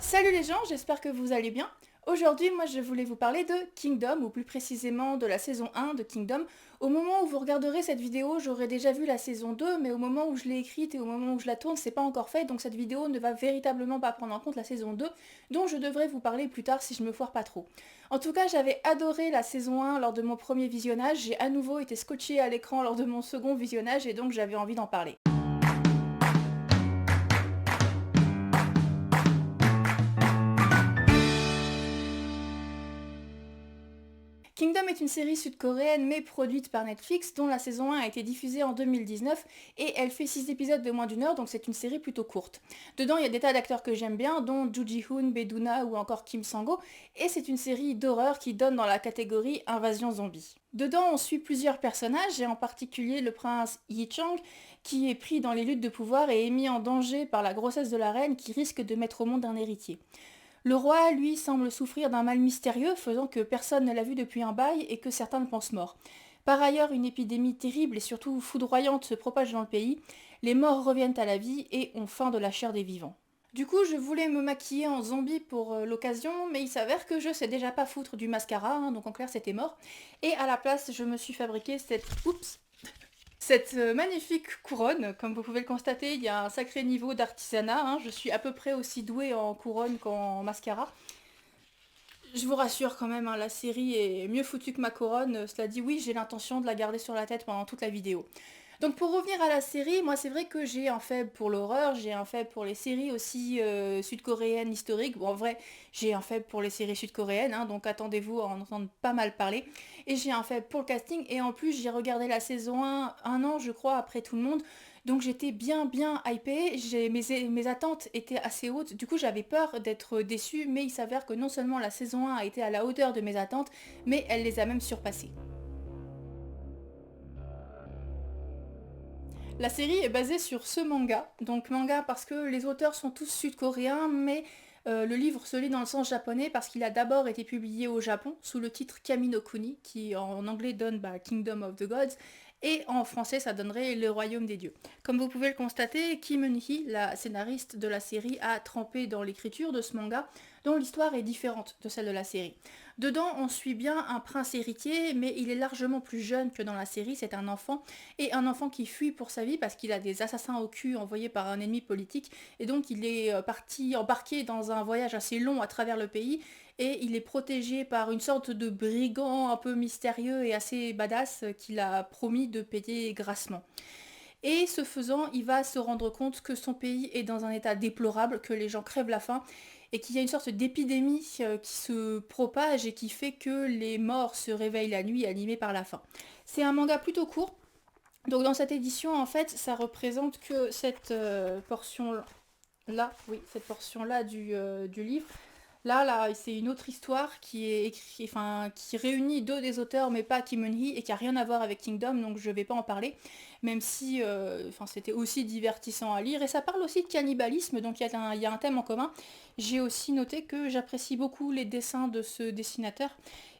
Salut les gens, j'espère que vous allez bien. Aujourd'hui, moi je voulais vous parler de Kingdom, ou plus précisément de la saison 1 de Kingdom. Au moment où vous regarderez cette vidéo, j'aurai déjà vu la saison 2, mais au moment où je l'ai écrite et au moment où je la tourne, c'est pas encore fait, donc cette vidéo ne va véritablement pas prendre en compte la saison 2, dont je devrais vous parler plus tard si je me foire pas trop. En tout cas, j'avais adoré la saison 1 lors de mon premier visionnage, j'ai à nouveau été scotché à l'écran lors de mon second visionnage, et donc j'avais envie d'en parler. Kingdom est une série sud-coréenne mais produite par Netflix dont la saison 1 a été diffusée en 2019 et elle fait 6 épisodes de moins d'une heure, donc c'est une série plutôt courte. Dedans il y a des tas d'acteurs que j'aime bien dont Joo Ji-hoon, Bae-doona ou encore Kim Sang-ho, et c'est une série d'horreur qui donne dans la catégorie invasion zombie. Dedans on suit plusieurs personnages et en particulier le prince Yi-chang qui est pris dans les luttes de pouvoir et est mis en danger par la grossesse de la reine qui risque de mettre au monde un héritier. Le roi, lui, semble souffrir d'un mal mystérieux, faisant que personne ne l'a vu depuis un bail et que certains le pensent mort. Par ailleurs, une épidémie terrible et surtout foudroyante se propage dans le pays, les morts reviennent à la vie et ont faim de la chair des vivants. Du coup, je voulais me maquiller en zombie pour l'occasion, mais il s'avère que je sais déjà pas foutre du mascara, donc en clair c'était mort. Et à la place, je me suis fabriqué cette magnifique couronne. Comme vous pouvez le constater, il y a un sacré niveau d'artisanat, je suis à peu près aussi douée en couronne qu'en mascara. Je vous rassure quand même, la série est mieux foutue que ma couronne, cela dit oui, j'ai l'intention de la garder sur la tête pendant toute la vidéo. Donc pour revenir à la série, moi c'est vrai que j'ai un faible pour l'horreur, j'ai un faible pour les séries aussi sud-coréennes historiques. Bon en vrai, j'ai un faible pour les séries sud-coréennes, donc attendez-vous à en entendre pas mal parler. Et j'ai un faible pour le casting, et en plus j'ai regardé la saison 1 an je crois après tout le monde. Donc j'étais bien hypée, mes attentes étaient assez hautes, du coup j'avais peur d'être déçue, mais il s'avère que non seulement la saison 1 a été à la hauteur de mes attentes, mais elle les a même surpassées. La série est basée sur ce manga, donc manga parce que les auteurs sont tous sud-coréens, mais le livre se lit dans le sens japonais parce qu'il a d'abord été publié au Japon sous le titre Kami no Kuni, qui en anglais donne Kingdom of the Gods, et en français ça donnerait Le Royaume des Dieux. Comme vous pouvez le constater, Kim Eun-hee, la scénariste de la série, a trempé dans l'écriture de ce manga, dont l'histoire est différente de celle de la série. Dedans, on suit bien un prince héritier, mais il est largement plus jeune que dans la série, c'est un enfant, et un enfant qui fuit pour sa vie parce qu'il a des assassins au cul envoyés par un ennemi politique, et donc il est embarqué dans un voyage assez long à travers le pays, et il est protégé par une sorte de brigand un peu mystérieux et assez badass qu'il a promis de payer grassement. Et ce faisant, il va se rendre compte que son pays est dans un état déplorable, que les gens crèvent la faim, et qu'il y a une sorte d'épidémie qui se propage et qui fait que les morts se réveillent la nuit animés par la faim. C'est un manga plutôt court, donc dans cette édition, en fait, ça représente que cette portion-là, oui, cette portion-là du livre. Là, c'est une autre histoire qui est qui réunit deux des auteurs, mais pas Kim Eun-hee, et qui a rien à voir avec Kingdom, donc je vais pas en parler, même si c'était aussi divertissant à lire, et ça parle aussi de cannibalisme, donc il y a un thème en commun. J'ai aussi noté que j'apprécie beaucoup les dessins de ce dessinateur,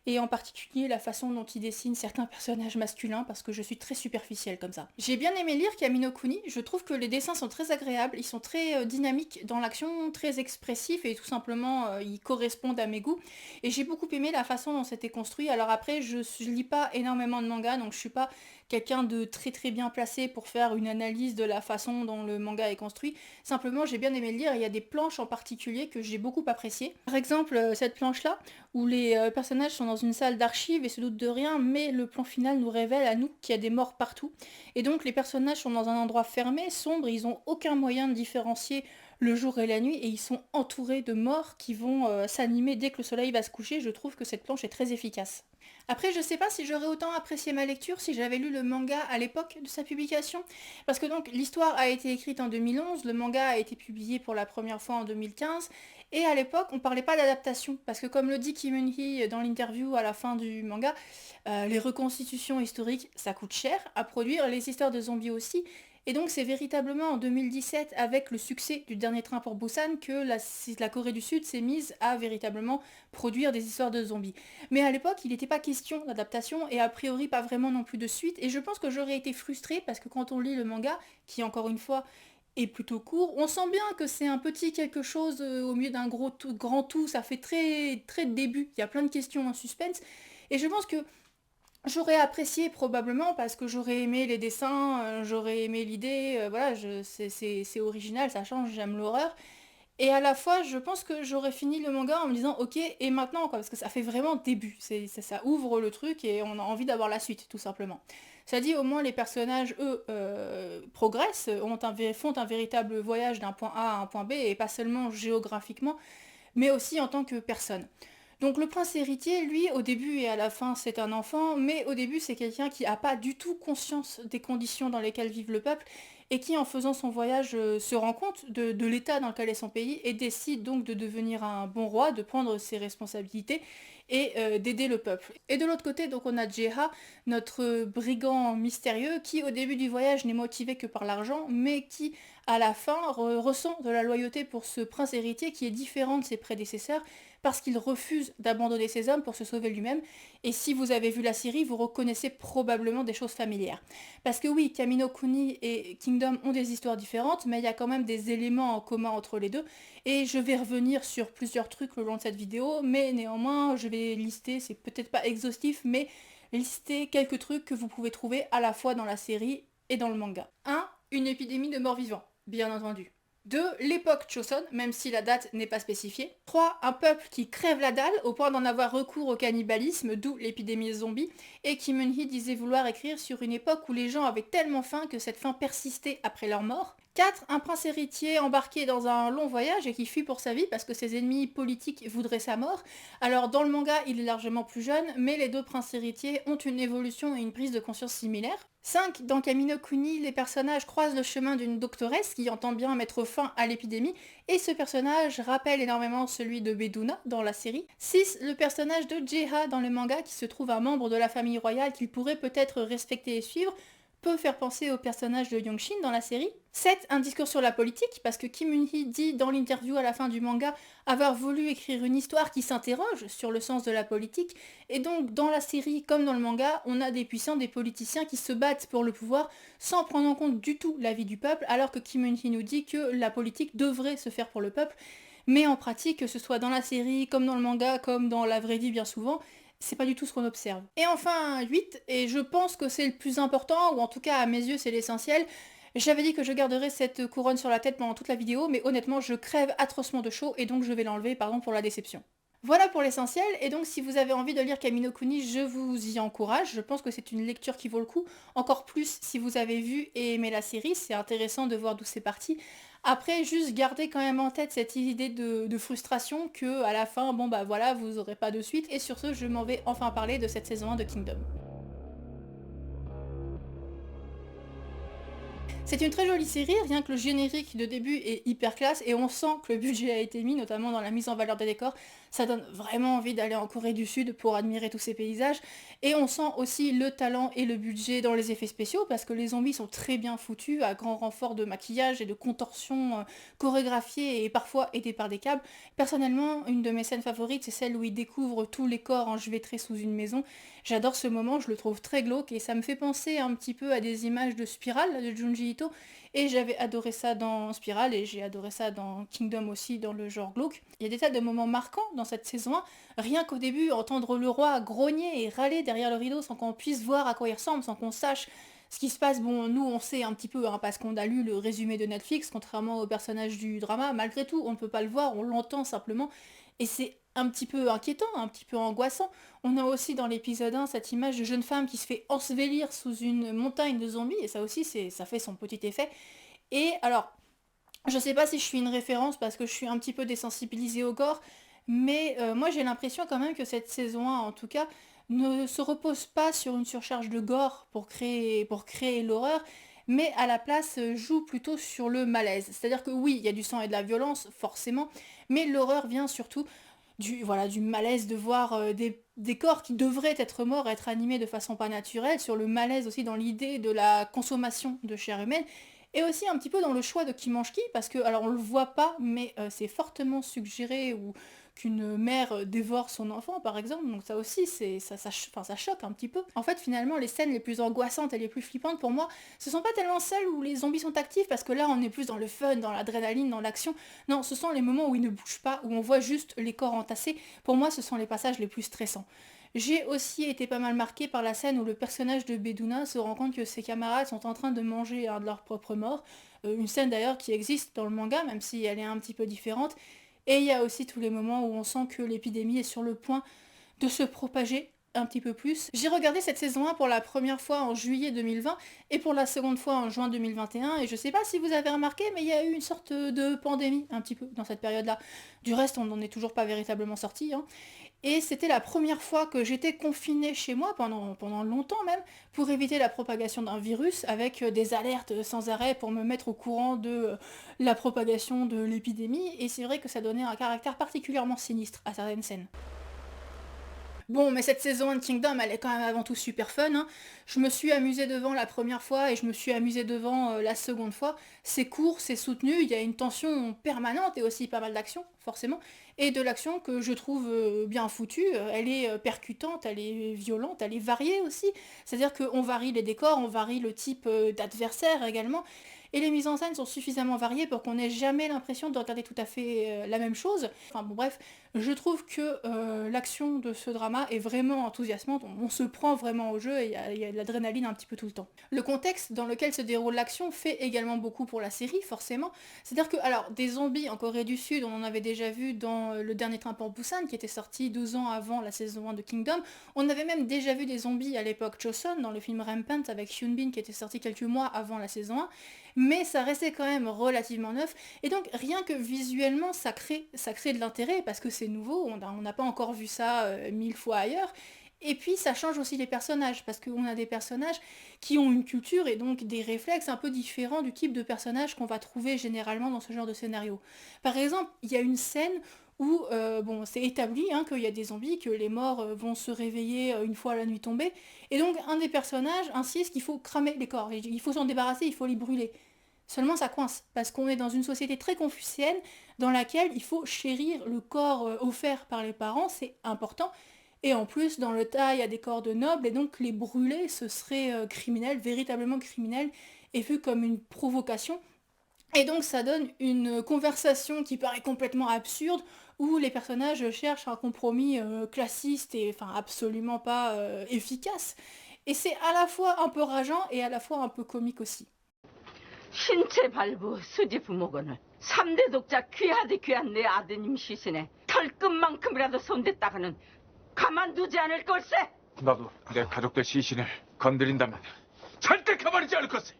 et en particulier la façon dont il dessine certains personnages masculins, parce que je suis très superficielle comme ça. J'ai bien aimé lire Kamino Kuni, je trouve que les dessins sont très agréables, ils sont très dynamiques dans l'action, très expressifs, et tout simplement ils correspondent à mes goûts. Et j'ai beaucoup aimé la façon dont c'était construit. Alors après, je lis pas énormément de mangas, donc je suis pas quelqu'un de très bien placé pour faire une analyse de la façon dont le manga est construit. Simplement, j'ai bien aimé le lire, et il y a des planches en particulier que j'ai beaucoup appréciées. Par exemple, cette planche-là, où les personnages sont dans une salle d'archives et se doutent de rien, mais le plan final nous révèle à nous qu'il y a des morts partout. Et donc les personnages sont dans un endroit fermé, sombre, et ils n'ont aucun moyen de différencier le jour et la nuit, et ils sont entourés de morts qui vont s'animer dès que le soleil va se coucher. Je trouve que cette planche est très efficace. Après, je sais pas si j'aurais autant apprécié ma lecture si j'avais lu le manga à l'époque de sa publication, parce que donc l'histoire a été écrite en 2011, le manga a été publié pour la première fois en 2015, et à l'époque on parlait pas d'adaptation, parce que comme le dit Kim Eun-hee dans l'interview à la fin du manga, les reconstitutions historiques ça coûte cher à produire, les histoires de zombies aussi, et donc c'est véritablement en 2017, avec le succès du Dernier Train pour Busan, que la Corée du Sud s'est mise à véritablement produire des histoires de zombies. Mais à l'époque, il n'était pas question d'adaptation, et a priori pas vraiment non plus de suite, et je pense que j'aurais été frustrée, parce que quand on lit le manga, qui encore une fois est plutôt court. On sent bien que c'est un petit quelque chose au milieu d'un grand tout, ça fait très, très début, il y a plein de questions en suspense, et je pense que j'aurais apprécié probablement parce que j'aurais aimé les dessins, j'aurais aimé l'idée, voilà, c'est original, ça change, j'aime l'horreur. Et à la fois, je pense que j'aurais fini le manga en me disant ok, et maintenant quoi, parce que ça fait vraiment début, ça ouvre le truc et on a envie d'avoir la suite, tout simplement. Ça dit, au moins les personnages, eux, progressent, font un véritable voyage d'un point A à un point B, et pas seulement géographiquement, mais aussi en tant que personne. Donc le prince héritier, lui, au début et à la fin, c'est un enfant, mais au début, c'est quelqu'un qui n'a pas du tout conscience des conditions dans lesquelles vive le peuple, et qui, en faisant son voyage, se rend compte de l'état dans lequel est son pays, et décide donc de devenir un bon roi, de prendre ses responsabilités, et d'aider le peuple. Et de l'autre côté, donc on a Jeha, notre brigand mystérieux, qui au début du voyage n'est motivé que par l'argent, mais qui, à la fin, ressent de la loyauté pour ce prince héritier qui est différent de ses prédécesseurs, parce qu'il refuse d'abandonner ses hommes pour se sauver lui-même. Et si vous avez vu la série, vous reconnaissez probablement des choses familières. Parce que oui, Kamino Kuni et Kingdom ont des histoires différentes, mais il y a quand même des éléments en commun entre les deux. Et je vais revenir sur plusieurs trucs le long de cette vidéo, mais néanmoins, je vais lister, c'est peut-être pas exhaustif, mais lister quelques trucs que vous pouvez trouver à la fois dans la série et dans le manga. 1. Une épidémie de morts-vivants, bien entendu. 2. L'époque Choson, même si la date n'est pas spécifiée. 3. Un peuple qui crève la dalle au point d'en avoir recours au cannibalisme, d'où l'épidémie zombie, et Kim Eun-hee disait vouloir écrire sur une époque où les gens avaient tellement faim que cette faim persistait après leur mort. 4. Un prince héritier embarqué dans un long voyage et qui fuit pour sa vie parce que ses ennemis politiques voudraient sa mort. Alors dans le manga, il est largement plus jeune, mais les deux princes héritiers ont une évolution et une prise de conscience similaires. 5. Dans Kamino Kuni, les personnages croisent le chemin d'une doctoresse qui entend bien mettre fin à l'épidémie, et ce personnage rappelle énormément celui de Beduna dans la série. 6. Le personnage de Jeha dans le manga, qui se trouve un membre de la famille royale qu'il pourrait peut-être respecter et suivre, peut faire penser au personnage de Yongshin dans la série. 7. Un discours sur la politique, parce que Kim Eun-hee dit dans l'interview à la fin du manga avoir voulu écrire une histoire qui s'interroge sur le sens de la politique, et donc dans la série comme dans le manga, on a des puissants, des politiciens qui se battent pour le pouvoir sans prendre en compte du tout la vie du peuple, alors que Kim Eun-hee nous dit que la politique devrait se faire pour le peuple, mais en pratique, que ce soit dans la série, comme dans le manga, comme dans la vraie vie bien souvent, c'est pas du tout ce qu'on observe. Et enfin, 8, et je pense que c'est le plus important, ou en tout cas à mes yeux c'est l'essentiel, j'avais dit que je garderais cette couronne sur la tête pendant toute la vidéo, mais honnêtement je crève atrocement de chaud et donc je vais l'enlever, pardon pour la déception. Voilà pour l'essentiel, et donc si vous avez envie de lire Kamino Kuni, je vous y encourage, je pense que c'est une lecture qui vaut le coup, encore plus si vous avez vu et aimé la série, c'est intéressant de voir d'où c'est parti. Après, juste gardez quand même en tête cette idée de frustration que à la fin, bon bah voilà, vous aurez pas de suite, et sur ce, je m'en vais enfin parler de cette saison 1 de Kingdom. C'est une très jolie série, rien que le générique de début est hyper classe et on sent que le budget a été mis, notamment dans la mise en valeur des décors. Ça donne vraiment envie d'aller en Corée du Sud pour admirer tous ces paysages. Et on sent aussi le talent et le budget dans les effets spéciaux parce que les zombies sont très bien foutus, à grand renfort de maquillage et de contorsions chorégraphiées et parfois aidées par des câbles. Personnellement, une de mes scènes favorites, c'est celle où ils découvrent tous les corps enchevêtrés sous une maison. J'adore ce moment, je le trouve très glauque et ça me fait penser un petit peu à des images de Spiral de Junji Ito, et j'avais adoré ça dans Spiral et j'ai adoré ça dans Kingdom aussi dans le genre glauque. Il y a des tas de moments marquants dans cette saison 1, rien qu'au début entendre le roi grogner et râler derrière le rideau sans qu'on puisse voir à quoi il ressemble, sans qu'on sache ce qui se passe. Bon, nous on sait un petit peu hein, parce qu'on a lu le résumé de Netflix, contrairement au personnage du drama, malgré tout on ne peut pas le voir, on l'entend simplement, et c'est un petit peu inquiétant, un petit peu angoissant. On a aussi dans l'épisode 1 cette image de jeune femme qui se fait ensevelir sous une montagne de zombies, et ça aussi ça fait son petit effet. Et alors, je sais pas si je suis une référence parce que je suis un petit peu désensibilisée au gore, mais moi j'ai l'impression quand même que cette saison 1 en tout cas ne se repose pas sur une surcharge de gore pour créer l'horreur, mais à la place joue plutôt sur le malaise. C'est-à-dire que oui, il y a du sang et de la violence, forcément, mais l'horreur vient surtout du malaise de voir des corps qui devraient être morts, être animés de façon pas naturelle, sur le malaise aussi dans l'idée de la consommation de chair humaine, et aussi un petit peu dans le choix de qui mange qui, parce que, alors on le voit pas, mais c'est fortement suggéré, ou qu'une mère dévore son enfant par exemple, donc ça aussi ça choque un petit peu. En fait finalement les scènes les plus angoissantes et les plus flippantes pour moi, ce sont pas tellement celles où les zombies sont actifs parce que là on est plus dans le fun, dans l'adrénaline, dans l'action. Non, ce sont les moments où ils ne bougent pas, où on voit juste les corps entassés. Pour moi ce sont les passages les plus stressants. J'ai aussi été pas mal marquée par la scène où le personnage de Bedounin se rend compte que ses camarades sont en train de manger un de leurs propres morts. Une scène d'ailleurs qui existe dans le manga, même si elle est un petit peu différente. Et il y a aussi tous les moments où on sent que l'épidémie est sur le point de se propager un petit peu plus. J'ai regardé cette saison 1 pour la première fois en juillet 2020 et pour la seconde fois en juin 2021 et je sais pas si vous avez remarqué mais il y a eu une sorte de pandémie un petit peu dans cette période-là. Du reste on n'en est toujours pas véritablement sorti, hein. Et c'était la première fois que j'étais confinée chez moi, pendant longtemps même, pour éviter la propagation d'un virus, avec des alertes sans arrêt pour me mettre au courant de la propagation de l'épidémie, et c'est vrai que ça donnait un caractère particulièrement sinistre à certaines scènes. Bon, mais cette saison 1 de Kingdom, elle est quand même avant tout super fun, hein. Je me suis amusée devant la première fois et je me suis amusée devant la seconde fois. C'est court, c'est soutenu, il y a une tension permanente et aussi pas mal d'action, forcément. Et de l'action que je trouve bien foutue. Elle est percutante, elle est violente, elle est variée aussi. C'est-à-dire qu'on varie les décors, on varie le type d'adversaire également. Et les mises en scène sont suffisamment variées pour qu'on n'ait jamais l'impression de regarder tout à fait la même chose. Enfin bon bref, je trouve que l'action de ce drama est vraiment enthousiasmante, on se prend vraiment au jeu et il y a de l'adrénaline un petit peu tout le temps. Le contexte dans lequel se déroule l'action fait également beaucoup pour la série, forcément. C'est-à-dire que, alors, des zombies en Corée du Sud, on en avait déjà vu dans Le Dernier Train pour Busan, qui était sorti 12 ans avant la saison 1 de Kingdom. On avait même déjà vu des zombies à l'époque Chosun, dans le film Rampant avec Hyun Bin, qui était sorti quelques mois avant la saison 1. Mais ça restait quand même relativement neuf, et donc rien que visuellement ça crée de l'intérêt, parce que c'est nouveau, on n'a pas encore vu ça 1000 fois ailleurs, et puis ça change aussi les personnages, parce qu'on a des personnages qui ont une culture et donc des réflexes un peu différents du type de personnage qu'on va trouver généralement dans ce genre de scénario. Par exemple, il y a une scène où bon, c'est établi hein, qu'il y a des zombies, que les morts vont se réveiller une fois la nuit tombée, et donc un des personnages insiste qu'il faut cramer les corps, il faut s'en débarrasser, il faut les brûler. Seulement ça coince, parce qu'on est dans une société très confucienne dans laquelle il faut chérir le corps offert par les parents, c'est important. Et en plus, dans le tas, il y a des corps de nobles, et donc les brûler, ce serait criminel, véritablement criminel, et vu comme une provocation. Et donc ça donne une conversation qui paraît complètement absurde, où les personnages cherchent un compromis classiste et enfin absolument pas efficace. Et c'est à la fois un peu rageant et à la fois un peu comique aussi. 신체 발부 수지 부모건을 3대 독자 귀하디 귀한 내 아드님 시신에 털끝만큼이라도 손댔다가는 가만두지 않을 걸세. 나도 내 가족들 시신을 건드린다면 절대 가만히지 않을 것을.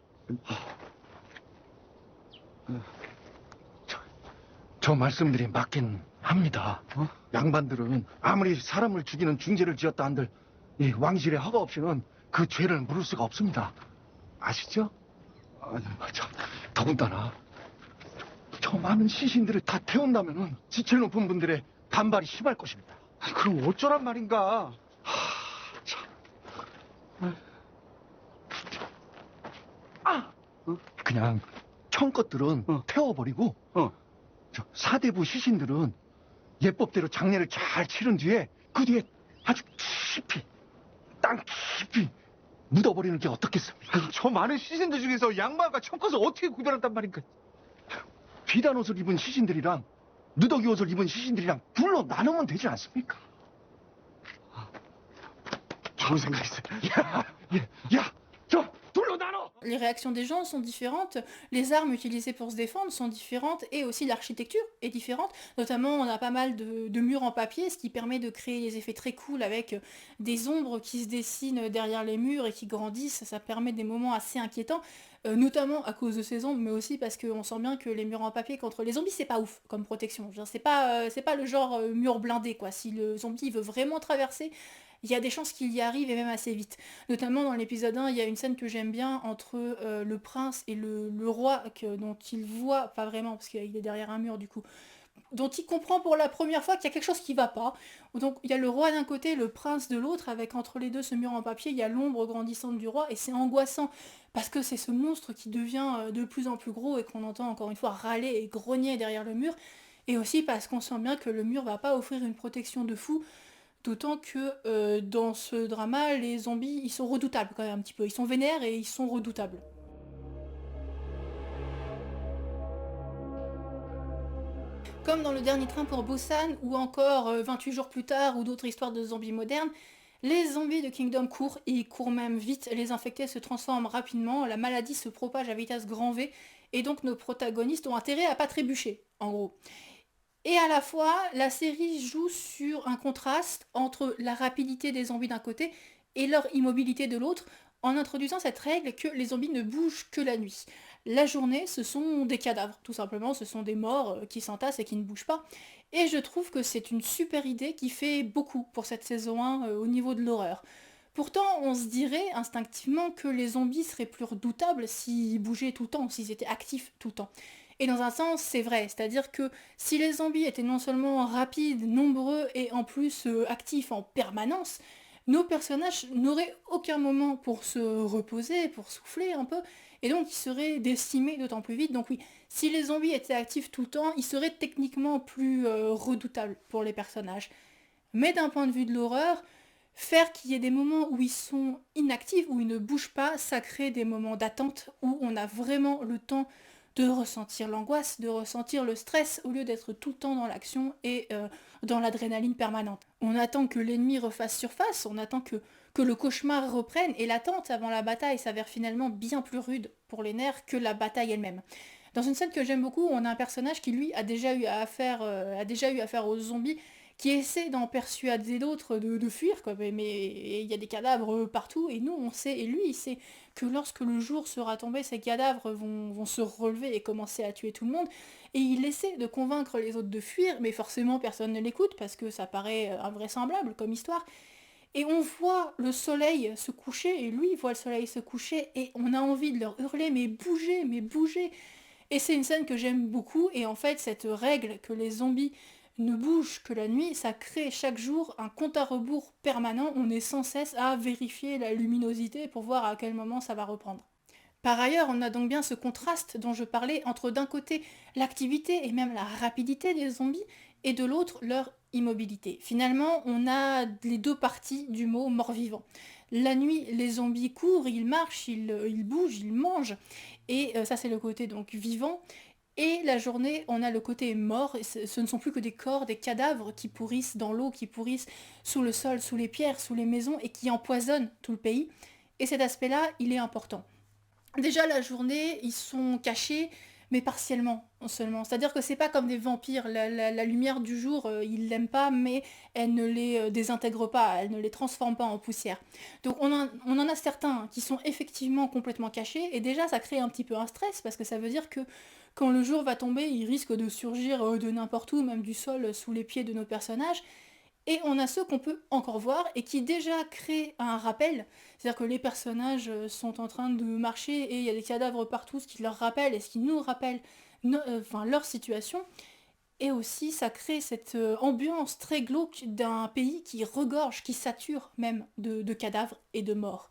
저 말씀들이 맞긴 합니다. 양반들은 아무리 사람을 죽이는 중죄를 지었다 한들 이 왕실의 허가 없이는 그 죄를 물을 수가 없습니다. 아시죠? 아니, 참, 더군다나 저 많은 시신들을 다 태운다면은 지체 높은 분들의 반발이 심할 것입니다. 그럼 어쩌란 말인가? 그냥 형것들은 태워버리고 저 사대부 시신들은 예법대로 장례를 잘 치른 뒤에 그 뒤에 아주 깊이 땅 깊이 묻어버리는 게 어떻겠습니까? 아니, 저 많은 시신들 중에서 양반과 청컷을 어떻게 구별한단 말인가? 비단 옷을 입은 시신들이랑 누더기 옷을 입은 시신들이랑 둘로 나누면 되지 않습니까? 좋은 생각이세요. 저 둘로 나눠! Les réactions des gens sont différentes, les armes utilisées pour se défendre sont différentes, et aussi l'architecture est différente. Notamment, on a pas mal de murs en papier, ce qui permet de créer des effets très cool avec des ombres qui se dessinent derrière les murs et qui grandissent. Ça permet des moments assez inquiétants, notamment à cause de ces ombres, mais aussi parce qu'on sent bien que les murs en papier contre les zombies, c'est pas ouf comme protection. Je veux dire, c'est pas le genre mur blindé, quoi. Si le zombie veut vraiment traverser, il y a des chances qu'il y arrive et même assez vite. Notamment dans l'épisode 1, il y a une scène que j'aime bien entre le prince et le roi dont il voit, pas vraiment parce qu'il est derrière un mur du coup, dont il comprend pour la première fois qu'il y a quelque chose qui va pas. Donc il y a le roi d'un côté, le prince de l'autre, avec entre les deux ce mur en papier, il y a l'ombre grandissante du roi et c'est angoissant parce que c'est ce monstre qui devient de plus en plus gros et qu'on entend encore une fois râler et grogner derrière le mur. et aussi parce qu'on sent bien que le mur va pas offrir une protection de fou, d'autant que dans ce drama, les zombies, ils sont redoutables quand même un petit peu. Ils sont vénères et ils sont redoutables. Comme dans le dernier train pour Busan, ou encore 28 jours plus tard, ou d'autres histoires de zombies modernes, les zombies de Kingdom courent, et ils courent même vite, les infectés se transforment rapidement, la maladie se propage à vitesse grand V, et donc nos protagonistes ont intérêt à pas trébucher, en gros. Et à la fois, la série joue sur un contraste entre la rapidité des zombies d'un côté et leur immobilité de l'autre, en introduisant cette règle que les zombies ne bougent que la nuit. La journée, ce sont des cadavres, tout simplement, ce sont des morts qui s'entassent et qui ne bougent pas. Et je trouve que c'est une super idée qui fait beaucoup pour cette saison 1 au niveau de l'horreur. Pourtant, on se dirait instinctivement que les zombies seraient plus redoutables s'ils bougeaient tout le temps, s'ils étaient actifs tout le temps. Et dans un sens, c'est vrai, c'est-à-dire que si les zombies étaient non seulement rapides, nombreux et en plus actifs en permanence, nos personnages n'auraient aucun moment pour se reposer, pour souffler un peu, et donc ils seraient décimés d'autant plus vite. Donc oui, si les zombies étaient actifs tout le temps, ils seraient techniquement plus redoutables pour les personnages. Mais d'un point de vue de l'horreur, faire qu'il y ait des moments où ils sont inactifs, où ils ne bougent pas, ça crée des moments d'attente où on a vraiment le temps de ressentir l'angoisse, de ressentir le stress, au lieu d'être tout le temps dans l'action et dans l'adrénaline permanente. On attend que l'ennemi refasse surface, on attend que le cauchemar reprenne, et l'attente avant la bataille s'avère finalement bien plus rude pour les nerfs que la bataille elle-même. Dans une scène que j'aime beaucoup, on a un personnage qui lui a déjà eu affaire aux zombies, qui essaie d'en persuader d'autres de fuir, quoi. Mais il y a des cadavres partout, et nous on sait, et lui il sait que lorsque le jour sera tombé, ces cadavres vont se relever et commencer à tuer tout le monde, et il essaie de convaincre les autres de fuir, mais forcément personne ne l'écoute, parce que ça paraît invraisemblable comme histoire, et on voit le soleil se coucher, et lui voit le soleil se coucher, et on a envie de leur hurler, mais bougez, mais bougez. Et c'est une scène que j'aime beaucoup, et en fait cette règle que les zombies ne bougent que la nuit, ça crée chaque jour un compte à rebours permanent, on est sans cesse à vérifier la luminosité pour voir à quel moment ça va reprendre. Par ailleurs, on a donc bien ce contraste dont je parlais entre d'un côté l'activité et même la rapidité des zombies, et de l'autre leur immobilité. Finalement, on a les deux parties du mot mort-vivant. La nuit, les zombies courent, ils marchent, ils bougent, ils mangent, et ça c'est le côté donc vivant. Et la journée, on a le côté mort, et ce ne sont plus que des corps, des cadavres qui pourrissent dans l'eau, qui pourrissent sous le sol, sous les pierres, sous les maisons, et qui empoisonnent tout le pays. Et cet aspect-là, il est important. Déjà, la journée, ils sont cachés, mais partiellement seulement. C'est-à-dire que c'est pas comme des vampires. La lumière du jour, ils l'aiment pas, mais elle ne les désintègre pas, elle ne les transforme pas en poussière. Donc on en a certains qui sont effectivement complètement cachés, et déjà ça crée un petit peu un stress, parce que ça veut dire que quand le jour va tomber, il risque de surgir de n'importe où, même du sol, sous les pieds de nos personnages. Et on a ceux qu'on peut encore voir et qui déjà créent un rappel, c'est-à-dire que les personnages sont en train de marcher et il y a des cadavres partout, ce qui leur rappelle et ce qui nous rappelle leur situation. Et aussi ça crée cette ambiance très glauque d'un pays qui regorge, qui sature même de cadavres et de morts.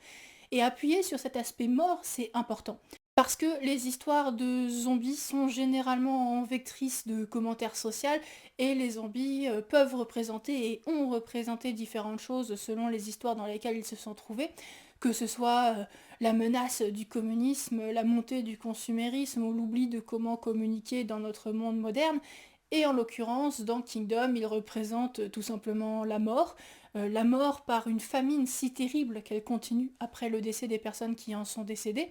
Et appuyer sur cet aspect mort, c'est important. Parce que les histoires de zombies sont généralement vectrices de commentaires sociaux, et les zombies peuvent représenter et ont représenté différentes choses selon les histoires dans lesquelles ils se sont trouvés, que ce soit la menace du communisme, la montée du consumérisme ou l'oubli de comment communiquer dans notre monde moderne. Et en l'occurrence, dans Kingdom, ils représentent tout simplement la mort par une famine si terrible qu'elle continue après le décès des personnes qui en sont décédées,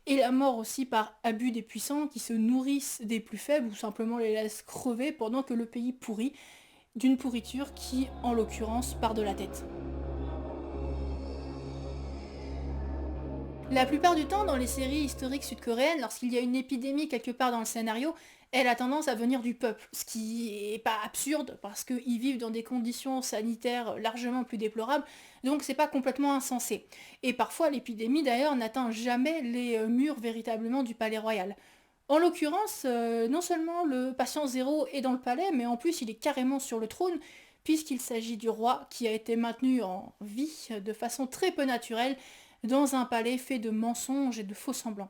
et la mort aussi par abus des puissants qui se nourrissent des plus faibles ou simplement les laissent crever pendant que le pays pourrit, d'une pourriture qui, en l'occurrence, part de la tête. La plupart du temps, dans les séries historiques sud-coréennes, lorsqu'il y a une épidémie quelque part dans le scénario, elle a tendance à venir du peuple, ce qui est pas absurde, parce qu'ils vivent dans des conditions sanitaires largement plus déplorables, donc c'est pas complètement insensé. Et parfois, l'épidémie d'ailleurs n'atteint jamais les murs véritablement du palais royal. En l'occurrence, non seulement le patient zéro est dans le palais, mais en plus il est carrément sur le trône, puisqu'il s'agit du roi qui a été maintenu en vie de façon très peu naturelle dans un palais fait de mensonges et de faux semblants.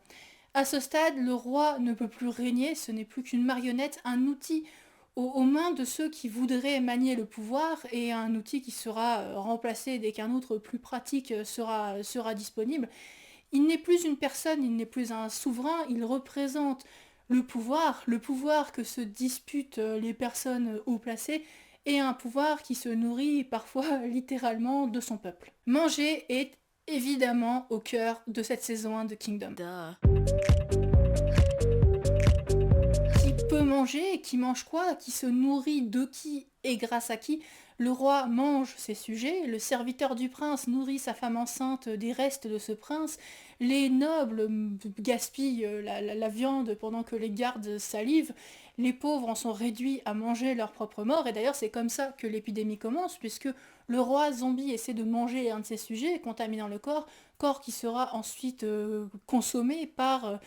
À ce stade, le roi ne peut plus régner, ce n'est plus qu'une marionnette, un outil aux mains de ceux qui voudraient manier le pouvoir et un outil qui sera remplacé dès qu'un autre plus pratique sera disponible. Il n'est plus une personne, il n'est plus un souverain, il représente le pouvoir que se disputent les personnes haut placées, et un pouvoir qui se nourrit parfois littéralement de son peuple. Manger est évidemment au cœur de cette saison 1 de Kingdom. Qui peut manger, qui mange quoi, qui se nourrit de qui et grâce à qui? Le roi mange ses sujets, le serviteur du prince nourrit sa femme enceinte des restes de ce prince, les nobles gaspillent la viande pendant que les gardes salivent, les pauvres en sont réduits à manger leur propre mort, et d'ailleurs c'est comme ça que l'épidémie commence, puisque le roi zombie essaie de manger un de ses sujets, contaminant le corps qui sera ensuite consommé par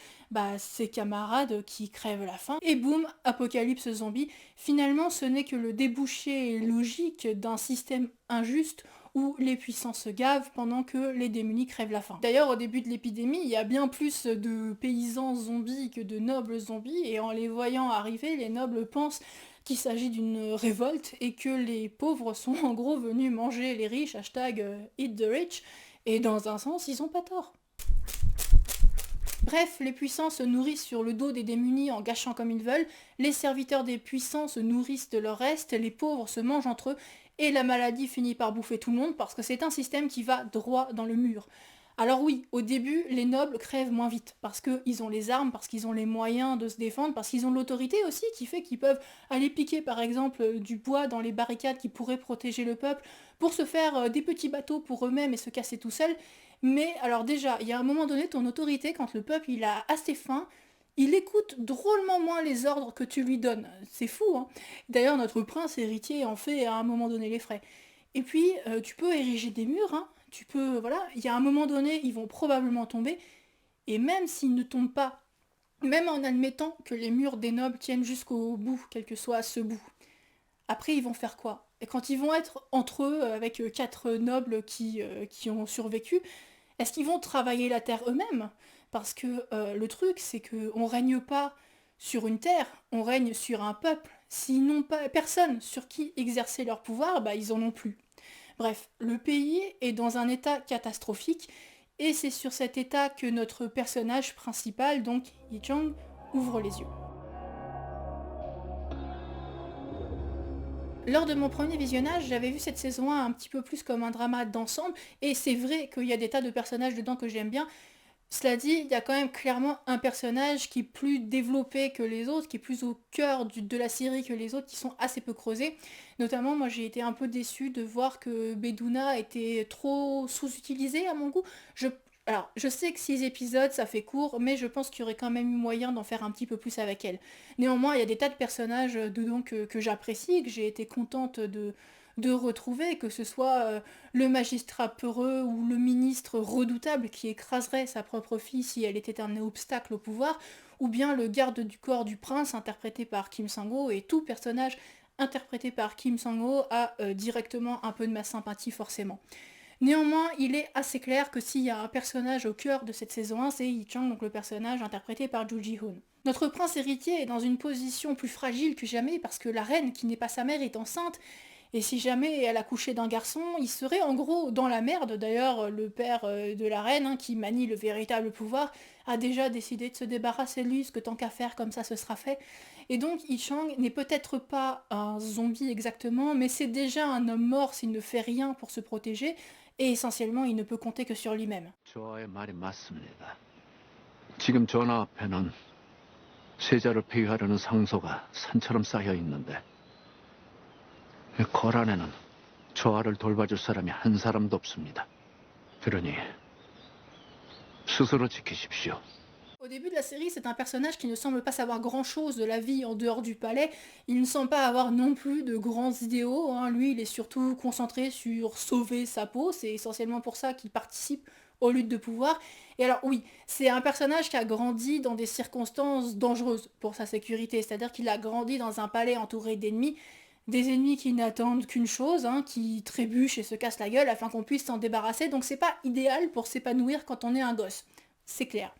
ses camarades qui crèvent la faim. Et boum, apocalypse zombie. Finalement, ce n'est que le débouché logique d'un système injuste où les puissants se gavent pendant que les démunis crèvent la faim. D'ailleurs, au début de l'épidémie, il y a bien plus de paysans zombies que de nobles zombies, et en les voyant arriver, les nobles pensent qu'il s'agit d'une révolte et que les pauvres sont en gros venus manger les riches, #eat the rich, et dans un sens, ils ont pas tort. Bref, les puissants se nourrissent sur le dos des démunis en gâchant comme ils veulent, les serviteurs des puissants se nourrissent de leur reste, les pauvres se mangent entre eux, et la maladie finit par bouffer tout le monde parce que c'est un système qui va droit dans le mur. Alors oui, au début, les nobles crèvent moins vite, parce qu'ils ont les armes, parce qu'ils ont les moyens de se défendre, parce qu'ils ont l'autorité aussi, qui fait qu'ils peuvent aller piquer par exemple du bois dans les barricades qui pourraient protéger le peuple, pour se faire des petits bateaux pour eux-mêmes et se casser tout seuls. Mais alors déjà, il y a un moment donné, ton autorité, quand le peuple il a assez faim, il écoute drôlement moins les ordres que tu lui donnes. C'est fou, hein. D'ailleurs, notre prince héritier en fait à un moment donné les frais. Et puis, tu peux ériger des murs, hein. Voilà, il y a un moment donné, ils vont probablement tomber, et même s'ils ne tombent pas, même en admettant que les murs des nobles tiennent jusqu'au bout, quel que soit ce bout, après ils vont faire quoi? Et quand ils vont être entre eux, avec 4 nobles qui ont survécu, est-ce qu'ils vont travailler la terre eux-mêmes? Parce que le truc, c'est qu'on règne pas sur une terre, on règne sur un peuple. S'ils n'ont pas personne sur qui exercer leur pouvoir, ils en ont plus. Bref, le pays est dans un état catastrophique, et c'est sur cet état que notre personnage principal, donc Yi-Chang, ouvre les yeux. Lors de mon premier visionnage, j'avais vu cette saison 1 un petit peu plus comme un drama d'ensemble, et c'est vrai qu'il y a des tas de personnages dedans que j'aime bien. Cela dit, il y a quand même clairement un personnage qui est plus développé que les autres, qui est plus au cœur de la série que les autres, qui sont assez peu creusés. Notamment, moi j'ai été un peu déçue de voir que Beduna était trop sous-utilisée à mon goût. Alors, je sais que 6 épisodes, ça fait court, mais je pense qu'il y aurait quand même eu moyen d'en faire un petit peu plus avec elle. Néanmoins, il y a des tas de personnages dedans que j'apprécie, que j'ai été contente de retrouver, que ce soit le magistrat peureux ou le ministre redoutable qui écraserait sa propre fille si elle était un obstacle au pouvoir, ou bien le garde du corps du prince interprété par Kim Sang-ho, et tout personnage interprété par Kim Sang-ho a directement un peu de ma sympathie forcément. Néanmoins, il est assez clair que s'il y a un personnage au cœur de cette saison 1, c'est Yi-Chang, donc le personnage interprété par Joo Ji-hoon. Notre prince héritier est dans une position plus fragile que jamais parce que la reine, qui n'est pas sa mère, est enceinte, et si jamais elle a couché d'un garçon, il serait en gros dans la merde. D'ailleurs, le père de la reine, qui manie le véritable pouvoir, a déjà décidé de se débarrasser de lui, parce que tant qu'à faire, comme ça ce sera fait. Et donc Yi-Chang n'est peut-être pas un zombie exactement, mais c'est déjà un homme mort s'il ne fait rien pour se protéger, et essentiellement il ne peut compter que sur lui-même. 조아의 말이 맞습니다. 지금 전화 앞에는 세자를 폐위하려는 상소가 산처럼 쌓여 있는데 걸 안에는 조아를 돌봐줄 사람이 한 사람도 없습니다. 그러니 스스로 지키십시오. Au début de la série, c'est un personnage qui ne semble pas savoir grand-chose de la vie en dehors du palais. Il ne semble pas avoir non plus de grands idéaux, hein. Lui, il est surtout concentré sur sauver sa peau. C'est essentiellement pour ça qu'il participe aux luttes de pouvoir. Et alors oui, c'est un personnage qui a grandi dans des circonstances dangereuses pour sa sécurité. C'est-à-dire qu'il a grandi dans un palais entouré d'ennemis. Des ennemis qui n'attendent qu'une chose, hein, qui trébuchent et se cassent la gueule afin qu'on puisse s'en débarrasser. Donc c'est pas idéal pour s'épanouir quand on est un gosse. C'est clair.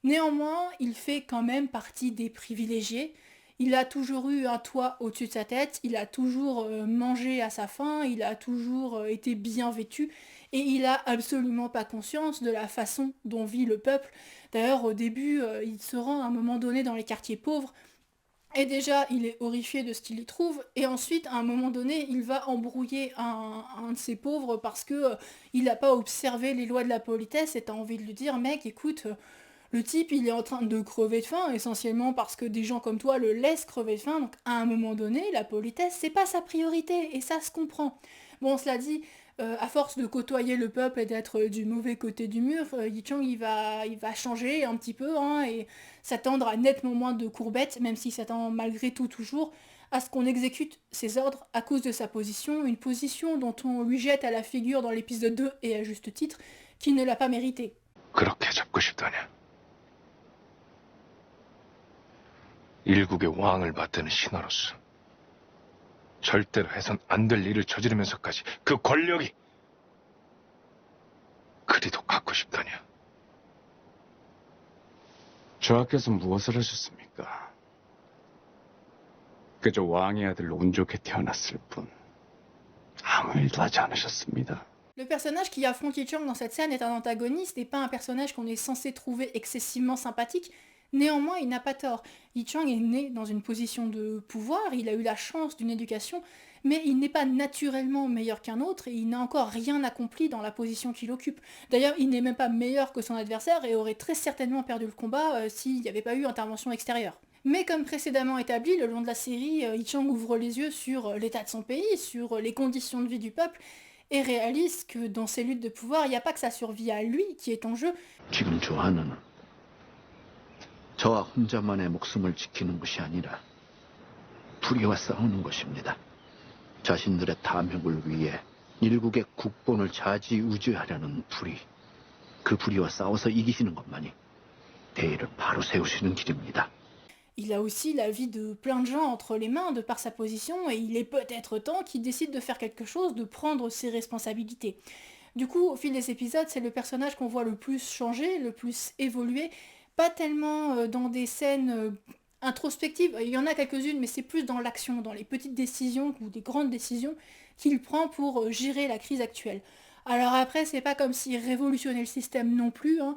Néanmoins, il fait quand même partie des privilégiés. Il a toujours eu un toit au-dessus de sa tête, il a toujours mangé à sa faim, il a toujours été bien vêtu, et il a absolument pas conscience de la façon dont vit le peuple. D'ailleurs, au début, il se rend à un moment donné dans les quartiers pauvres, et déjà, il est horrifié de ce qu'il y trouve, et ensuite, à un moment donné, il va embrouiller un de ses pauvres parce que il n'a pas observé les lois de la politesse, et t'as envie de lui dire, mec, écoute, le type, il est en train de crever de faim, essentiellement parce que des gens comme toi le laissent crever de faim, donc à un moment donné, la politesse, c'est pas sa priorité, et ça se comprend. Bon, cela dit, à force de côtoyer le peuple et d'être du mauvais côté du mur, Yi Chang, il va changer un petit peu, hein, et s'attendre à nettement moins de courbettes, même s'il s'attend malgré tout toujours à ce qu'on exécute ses ordres à cause de sa position, une position dont on lui jette à la figure dans l'épisode 2, et à juste titre, qu'il ne l'a pas mérité. 그렇게 잡고 싶다냐? 일국의 왕을 받드는 신하로서 절대로 해선 안 될 일을 저지르면서까지 그 권력이 그리도 갖고 싶다냐? 저하께서 무엇을 하셨습니까? 그저 왕의 아들로 운 좋게 태어났을 뿐 아무 일도 하지 않으셨습니다. Le personnage qui affronte Yi Chang dans cette scène est un antagoniste et pas un personnage qu'on est censé trouver excessivement sympathique. Néanmoins, il n'a pas tort. Yi Chang est né dans une position de pouvoir, il a eu la chance d'une éducation, mais il n'est pas naturellement meilleur qu'un autre et il n'a encore rien accompli dans la position qu'il occupe. D'ailleurs, il n'est même pas meilleur que son adversaire et aurait très certainement perdu le combat s'il n'y avait pas eu intervention extérieure. Mais comme précédemment établi, le long de la série, Yi Chang ouvre les yeux sur l'état de son pays, sur les conditions de vie du peuple, et réalise que dans ces luttes de pouvoir, il n'y a pas que sa survie à lui qui est en jeu. 지금 저 하나는 저와 혼자만의 목숨을 지키는 것이 아니라 불의와 싸우는 것입니다. 자신들의 탐욕을 위해 일국의 국본을 좌지우지하려는 불의. 그 불의와 싸워서 이기시는 것만이 대의를 바로 세우시는 길입니다. Il a aussi la vie de plein de gens entre les mains de par sa position et il est peut-être temps qu'il décide de faire quelque chose, de prendre ses responsabilités. Du coup, au fil des épisodes, c'est le personnage qu'on voit le plus changer, le plus évoluer, pas tellement dans des scènes introspectives, il y en a quelques-unes, mais c'est plus dans l'action, dans les petites décisions ou des grandes décisions qu'il prend pour gérer la crise actuelle. Alors après, c'est pas comme s'il révolutionnait le système non plus, hein.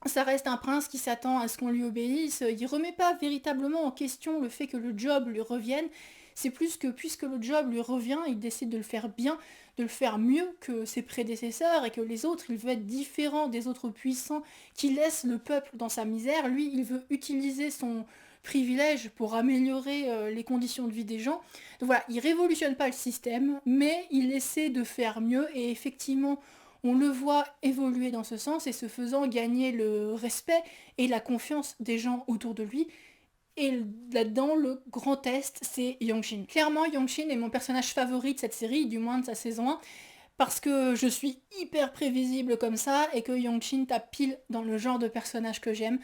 Ça reste un prince qui s'attend à ce qu'on lui obéisse, il remet pas véritablement en question le fait que le job lui revienne, c'est plus que puisque le job lui revient, il décide de le faire bien, de le faire mieux que ses prédécesseurs et que les autres, il veut être différent des autres puissants qui laissent le peuple dans sa misère, lui il veut utiliser son privilège pour améliorer les conditions de vie des gens. Donc voilà, il révolutionne pas le système, mais il essaie de faire mieux et effectivement on le voit évoluer dans ce sens et se faisant gagner le respect et la confiance des gens autour de lui. Et là-dedans, le grand test, c'est Yongshin. Clairement, Yongshin est mon personnage favori de cette série, du moins de sa saison 1, parce que je suis hyper prévisible comme ça et que Yongshin tape pile dans le genre de personnage que j'aime,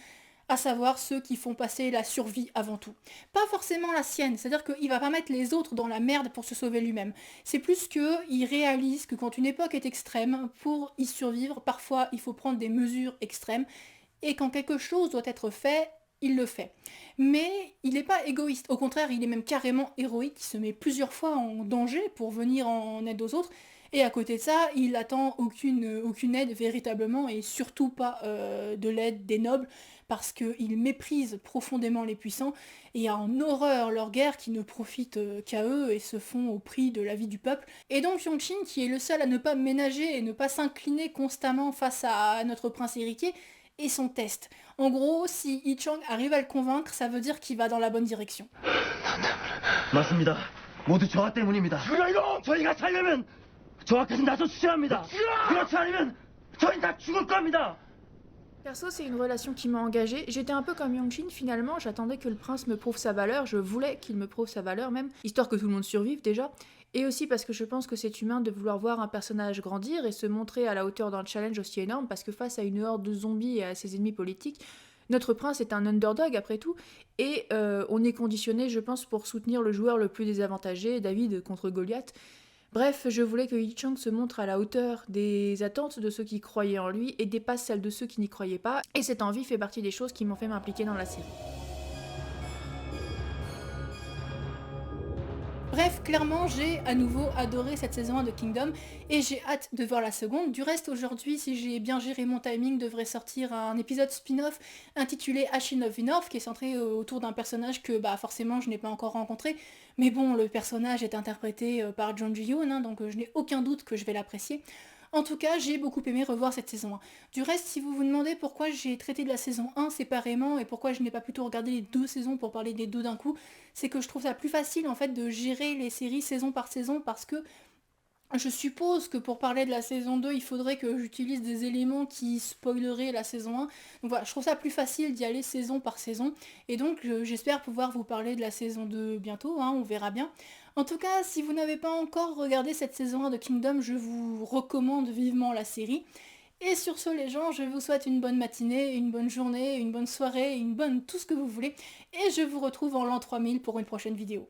à savoir ceux qui font passer la survie avant tout. Pas forcément la sienne, c'est-à-dire qu'il va pas mettre les autres dans la merde pour se sauver lui-même. C'est plus qu'il réalise que quand une époque est extrême, pour y survivre, parfois il faut prendre des mesures extrêmes, et quand quelque chose doit être fait, il le fait. Mais il n'est pas égoïste, au contraire, il est même carrément héroïque, il se met plusieurs fois en danger pour venir en aide aux autres, et à côté de ça, il attend aucune aide véritablement, et surtout pas de l'aide des nobles, parce qu'il méprise profondément les puissants et a en horreur leur guerre qui ne profite qu'à eux et se font au prix de la vie du peuple. Et donc Yongshin, qui est le seul à ne pas ménager et ne pas s'incliner constamment face à notre prince héritier, est son test. En gros, si Yi Chang arrive à le convaincre, ça veut dire qu'il va dans la bonne direction. 맞습니다. 모두 저하 때문입니다. 저희가 살려면 저하께서 나서주셔야 합니다. 그렇지 않으면 저희 다 죽을 겁니다. Perso, c'est une relation qui m'a engagée. J'étais un peu comme Yongshin finalement, j'attendais que le prince me prouve sa valeur, je voulais qu'il me prouve sa valeur même, histoire que tout le monde survive déjà. Et aussi parce que je pense que c'est humain de vouloir voir un personnage grandir et se montrer à la hauteur d'un challenge aussi énorme, parce que face à une horde de zombies et à ses ennemis politiques, notre prince est un underdog après tout, et on est conditionné, je pense, pour soutenir le joueur le plus désavantagé, David contre Goliath. Bref, je voulais que Yi Chang se montre à la hauteur des attentes de ceux qui croyaient en lui et dépasse celles de ceux qui n'y croyaient pas, et cette envie fait partie des choses qui m'ont fait m'impliquer dans la série. Bref, clairement, j'ai à nouveau adoré cette saison 1 de Kingdom et j'ai hâte de voir la seconde. Du reste, aujourd'hui, si j'ai bien géré mon timing, devrait sortir un épisode spin-off intitulé Ashin of the North qui est centré autour d'un personnage que forcément je n'ai pas encore rencontré. Mais bon, le personnage est interprété par Jung Ji-hoon, hein, donc je n'ai aucun doute que je vais l'apprécier. En tout cas, j'ai beaucoup aimé revoir cette saison 1. Du reste, si vous vous demandez pourquoi j'ai traité de la saison 1 séparément et pourquoi je n'ai pas plutôt regardé les 2 saisons pour parler des 2 d'un coup, c'est que je trouve ça plus facile en fait de gérer les séries saison par saison parce que je suppose que pour parler de la saison 2, il faudrait que j'utilise des éléments qui spoileraient la saison 1. Donc voilà, je trouve ça plus facile d'y aller saison par saison. Et donc j'espère pouvoir vous parler de la saison 2 bientôt, hein, on verra bien. En tout cas, si vous n'avez pas encore regardé cette saison 1 de Kingdom, je vous recommande vivement la série. Et sur ce les gens, je vous souhaite une bonne matinée, une bonne journée, une bonne soirée, une bonne tout ce que vous voulez. Et je vous retrouve en l'an 3000 pour une prochaine vidéo.